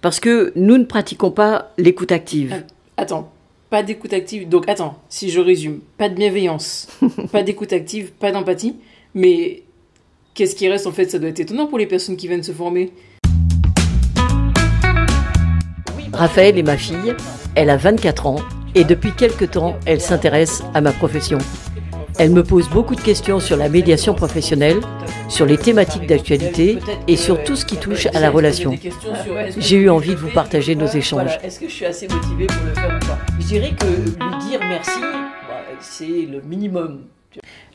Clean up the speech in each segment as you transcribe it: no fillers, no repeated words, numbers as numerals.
Parce que nous ne pratiquons pas l'écoute active. Attends, pas d'écoute active. Donc attends, si je résume, pas de bienveillance, pas d'écoute active, pas d'empathie. Mais qu'est-ce qui reste en fait? Ça doit être étonnant pour les personnes qui viennent se former. Raphaël est ma fille, elle a 24 ans et depuis quelque temps, elle s'intéresse à ma profession. Elle me pose beaucoup de questions sur la médiation professionnelle, sur les thématiques d'actualité et sur tout ce qui touche à la relation. J'ai eu envie de vous partager nos échanges. Voilà. Est-ce que je suis assez motivée pour le faire ou pas? Je dirais que lui dire merci, c'est le minimum.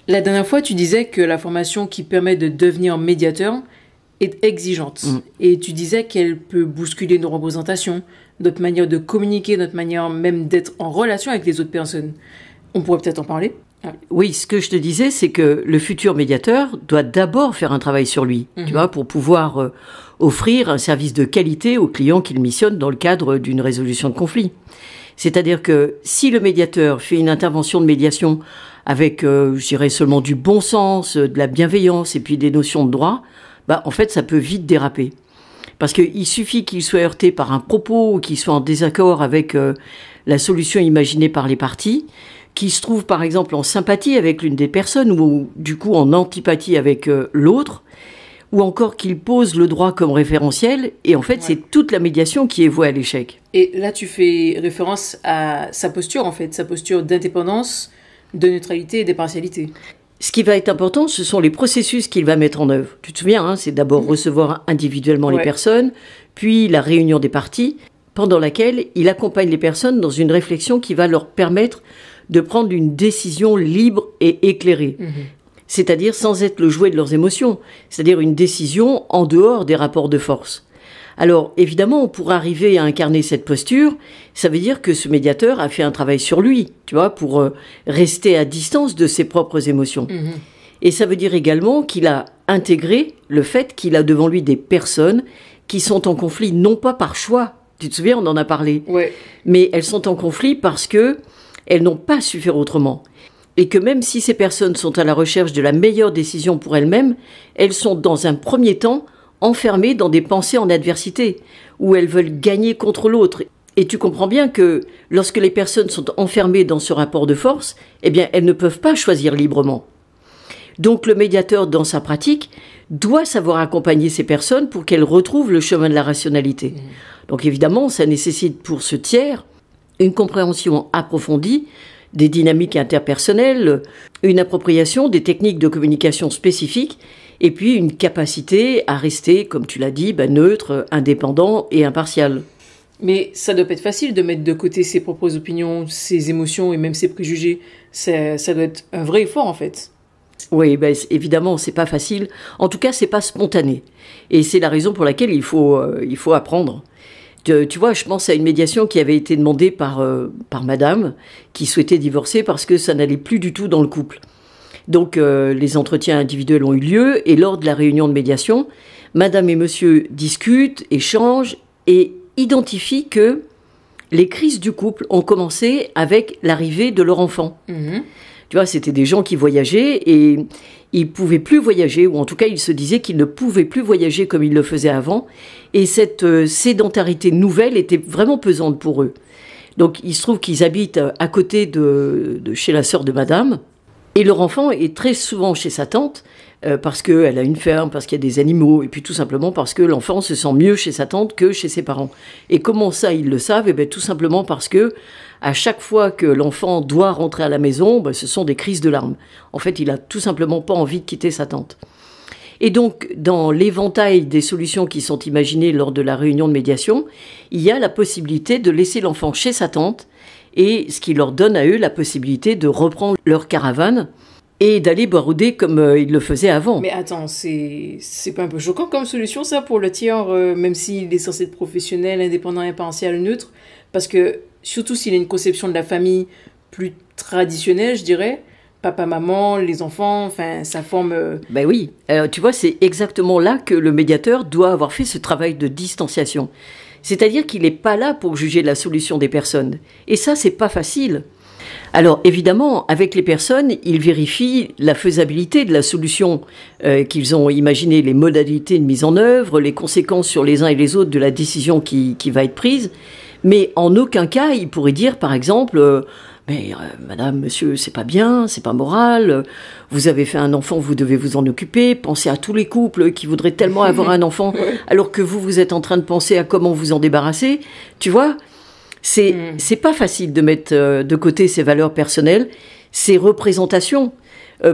La dernière fois, tu disais que la formation qui permet de devenir médiateur est exigeante. Et tu disais qu'elle peut bousculer nos représentations, notre manière de communiquer, notre manière même d'être en relation avec les autres personnes. On pourrait peut-être en parler? Oui, ce que je te disais, c'est que le futur médiateur doit d'abord faire un travail sur lui, tu vois, pour pouvoir offrir un service de qualité aux clients qu'il missionne dans le cadre d'une résolution de conflit. C'est-à-dire que si le médiateur fait une intervention de médiation avec, je dirais, seulement du bon sens, de la bienveillance et puis des notions de droit, en fait, ça peut vite déraper. Parce qu'il suffit qu'il soit heurté par un propos ou qu'il soit en désaccord avec la solution imaginée par les parties, qu'il se trouve par exemple en sympathie avec l'une des personnes ou du coup en antipathie avec l'autre, ou encore qu'il pose le droit comme référentiel, et en fait c'est toute la médiation qui est vouée à l'échec. Et là tu fais référence à sa posture en fait, sa posture d'indépendance, de neutralité et d'impartialité. Ce qui va être important, ce sont les processus qu'il va mettre en œuvre. Tu te souviens, c'est d'abord recevoir individuellement les personnes, puis la réunion des parties, pendant laquelle il accompagne les personnes dans une réflexion qui va leur permettre de prendre une décision libre et éclairée. C'est-à-dire sans être le jouet de leurs émotions. C'est-à-dire une décision en dehors des rapports de force. Alors, évidemment, pour arriver à incarner cette posture, ça veut dire que ce médiateur a fait un travail sur lui, tu vois, pour rester à distance de ses propres émotions. Et ça veut dire également qu'il a intégré le fait qu'il a devant lui des personnes qui sont en conflit, non pas par choix, tu te souviens, on en a parlé, mais elles sont en conflit parce que elles n'ont pas su faire autrement. Et que même si ces personnes sont à la recherche de la meilleure décision pour elles-mêmes, elles sont dans un premier temps enfermées dans des pensées en adversité, où elles veulent gagner contre l'autre. Et tu comprends bien que lorsque les personnes sont enfermées dans ce rapport de force, eh bien, elles ne peuvent pas choisir librement. Donc le médiateur, dans sa pratique, doit savoir accompagner ces personnes pour qu'elles retrouvent le chemin de la rationalité. Donc évidemment, ça nécessite pour ce tiers une compréhension approfondie des dynamiques interpersonnelles, une appropriation des techniques de communication spécifiques, et puis une capacité à rester, comme tu l'as dit, neutre, indépendant et impartial. Mais ça doit pas être facile de mettre de côté ses propres opinions, ses émotions et même ses préjugés. Ça doit être un vrai effort en fait. Oui, évidemment, c'est pas facile. En tout cas, c'est pas spontané. Et c'est la raison pour laquelle il faut apprendre. Tu vois, je pense à une médiation qui avait été demandée par madame, qui souhaitait divorcer parce que ça n'allait plus du tout dans le couple. Donc, les entretiens individuels ont eu lieu, et lors de la réunion de médiation, madame et monsieur discutent, échangent, et identifient que les crises du couple ont commencé avec l'arrivée de leur enfant. Tu vois, c'était des gens qui voyageaient, et ils pouvaient plus voyager, ou en tout cas, ils se disaient qu'ils ne pouvaient plus voyager comme ils le faisaient avant. Et cette sédentarité nouvelle était vraiment pesante pour eux. Donc, il se trouve qu'ils habitent à côté de chez la sœur de madame. Et leur enfant est très souvent chez sa tante, parce qu'elle a une ferme, parce qu'il y a des animaux, et puis tout simplement parce que l'enfant se sent mieux chez sa tante que chez ses parents. Et comment ça, ils le savent? Tout simplement parce que à chaque fois que l'enfant doit rentrer à la maison, ce sont des crises de larmes. En fait, il a tout simplement pas envie de quitter sa tante. Et donc, dans l'éventail des solutions qui sont imaginées lors de la réunion de médiation, il y a la possibilité de laisser l'enfant chez sa tante, et ce qui leur donne à eux la possibilité de reprendre leur caravane et d'aller barouder comme ils le faisaient avant. Mais attends, c'est pas un peu choquant comme solution ça pour le tiers, même s'il est censé être professionnel, indépendant, impartial, neutre? Parce que, surtout s'il a une conception de la famille plus traditionnelle, je dirais, papa, maman, les enfants, ça forme... Oui, tu vois, c'est exactement là que le médiateur doit avoir fait ce travail de distanciation. C'est-à-dire qu'il n'est pas là pour juger la solution des personnes. Et ça, c'est pas facile. Alors évidemment, avec les personnes, ils vérifient la faisabilité de la solution qu'ils ont imaginée, les modalités de mise en œuvre, les conséquences sur les uns et les autres de la décision qui va être prise. Mais en aucun cas, ils pourraient dire, par exemple, madame, monsieur, c'est pas bien, c'est pas moral, vous avez fait un enfant, vous devez vous en occuper, pensez à tous les couples qui voudraient tellement avoir un enfant, alors que vous êtes en train de penser à comment vous en débarrasser. Tu vois, c'est pas facile de mettre de côté ces valeurs personnelles, ces représentations,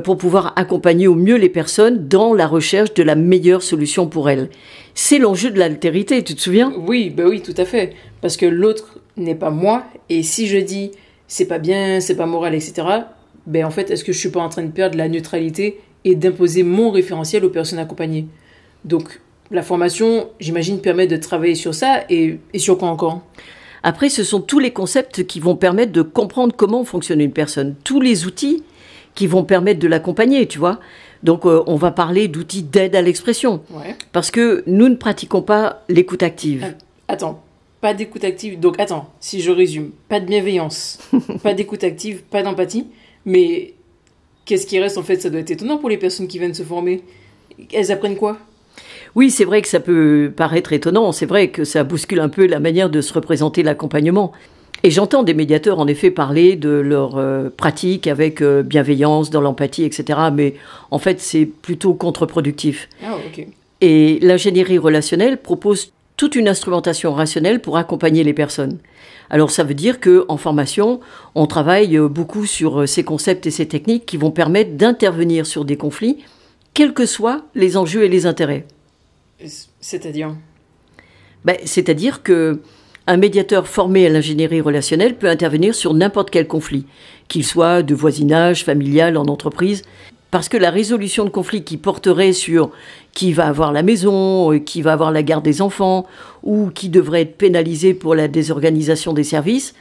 pour pouvoir accompagner au mieux les personnes dans la recherche de la meilleure solution pour elles. C'est l'enjeu de l'altérité, tu te souviens ? Oui, oui, tout à fait. Parce que l'autre n'est pas moi, et si je dis c'est pas bien, c'est pas moral, etc., en fait, est-ce que je suis pas en train de perdre la neutralité et d'imposer mon référentiel aux personnes accompagnées ? Donc, la formation, j'imagine, permet de travailler sur ça, et sur quoi encore ? Après, ce sont tous les concepts qui vont permettre de comprendre comment fonctionne une personne, tous les outils qui vont permettre de l'accompagner, tu vois. Donc, on va parler d'outils d'aide à l'expression. Ouais. Parce que nous ne pratiquons pas l'écoute active. Attends, pas d'écoute active. Donc, attends, si je résume, pas de bienveillance, pas d'écoute active, pas d'empathie. Mais qu'est-ce qui reste, en fait ? Ça doit être étonnant pour les personnes qui viennent se former. Elles apprennent quoi ? Oui, c'est vrai que ça peut paraître étonnant. C'est vrai que ça bouscule un peu la manière de se représenter l'accompagnement. Et j'entends des médiateurs, en effet, parler de leur pratique avec bienveillance, dans l'empathie, etc. Mais en fait, c'est plutôt contre-productif. Ah, ok. Et l'ingénierie relationnelle propose toute une instrumentation rationnelle pour accompagner les personnes. Alors, ça veut dire qu'en formation, on travaille beaucoup sur ces concepts et ces techniques qui vont permettre d'intervenir sur des conflits, quels que soient les enjeux et les intérêts. C'est-à-dire ? C'est-à-dire que un médiateur formé à l'ingénierie relationnelle peut intervenir sur n'importe quel conflit, qu'il soit de voisinage, familial, en entreprise, parce que la résolution de conflits qui porterait sur qui va avoir la maison, qui va avoir la garde des enfants, ou qui devrait être pénalisé pour la désorganisation des services,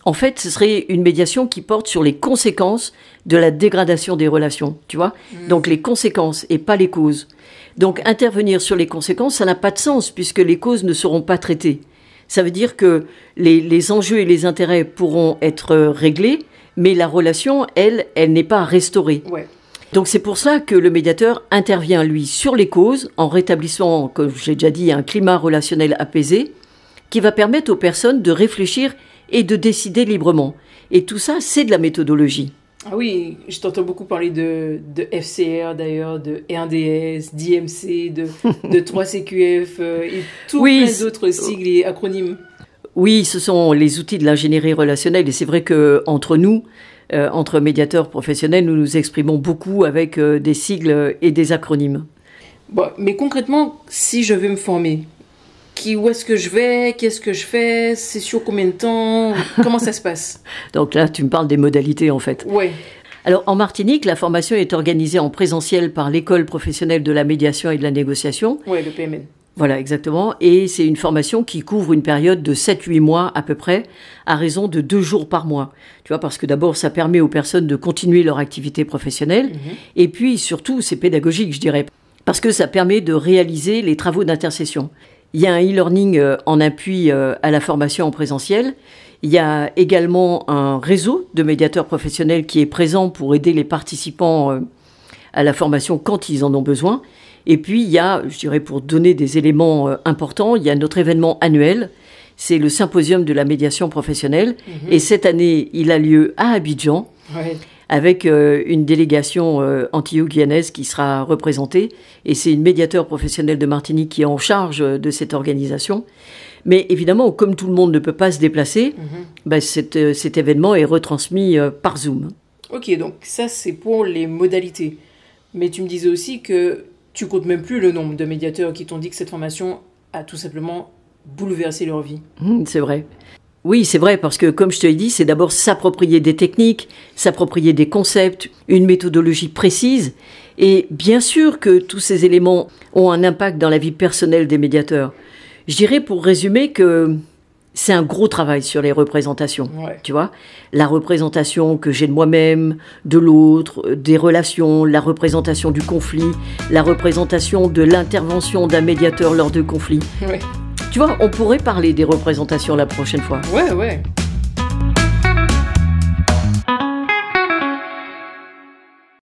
en fait, ce serait une médiation qui porte sur les conséquences de la dégradation des relations, tu vois ? Donc les conséquences et pas les causes. Donc intervenir sur les conséquences, ça n'a pas de sens, puisque les causes ne seront pas traitées. Ça veut dire que les enjeux et les intérêts pourront être réglés, mais la relation, elle n'est pas restaurée. Ouais. Donc c'est pour ça que le médiateur intervient, lui, sur les causes, en rétablissant, comme j'ai déjà dit, un climat relationnel apaisé, qui va permettre aux personnes de réfléchir et de décider librement. Et tout ça, c'est de la méthodologie. Ah oui, je t'entends beaucoup parler de FCR d'ailleurs, de RDS, d'IMC, de 3CQF et plein d'autres sigles et acronymes. Oui, ce sont les outils de l'ingénierie relationnelle et c'est vrai qu'entre nous, entre médiateurs professionnels, nous nous exprimons beaucoup avec des sigles et des acronymes. Bon, mais concrètement, si je veux me former, où est-ce que je vais ? Qu'est-ce que je fais ? C'est sur combien de temps ? Comment ça se passe ? Donc là, tu me parles des modalités, en fait. Oui. Alors, en Martinique, la formation est organisée en présentiel par l'École professionnelle de la médiation et de la négociation. Oui, le PMN. Voilà, exactement. Et c'est une formation qui couvre une période de 7-8 mois à peu près, à raison de 2 jours par mois. Tu vois, parce que d'abord, ça permet aux personnes de continuer leur activité professionnelle. Et puis, surtout, c'est pédagogique, je dirais. Parce que ça permet de réaliser les travaux d'intercession. Il y a un e-learning en appui à la formation en présentiel. Il y a également un réseau de médiateurs professionnels qui est présent pour aider les participants à la formation quand ils en ont besoin. Et puis, il y a, je dirais, pour donner des éléments importants, il y a notre événement annuel. C'est le symposium de la médiation professionnelle. Et cette année, il a lieu à Abidjan. Ouais. Avec une délégation antilo-guyanaise qui sera représentée. Et c'est une médiateur professionnelle de Martinique qui est en charge de cette organisation. Mais évidemment, comme tout le monde ne peut pas se déplacer, cet événement est retransmis par Zoom. Ok, donc ça, c'est pour les modalités. Mais tu me disais aussi que tu comptes même plus le nombre de médiateurs qui t'ont dit que cette formation a tout simplement bouleversé leur vie. C'est vrai. Oui, c'est vrai, parce que, comme je te l'ai dit, c'est d'abord s'approprier des techniques, s'approprier des concepts, une méthodologie précise. Et bien sûr que tous ces éléments ont un impact dans la vie personnelle des médiateurs. Je dirais, pour résumer, que c'est un gros travail sur les représentations. Ouais. Tu vois, la représentation que j'ai de moi-même, de l'autre, des relations, la représentation du conflit, la représentation de l'intervention d'un médiateur lors de conflits. Ouais. Tu vois, on pourrait parler des représentations la prochaine fois. Ouais.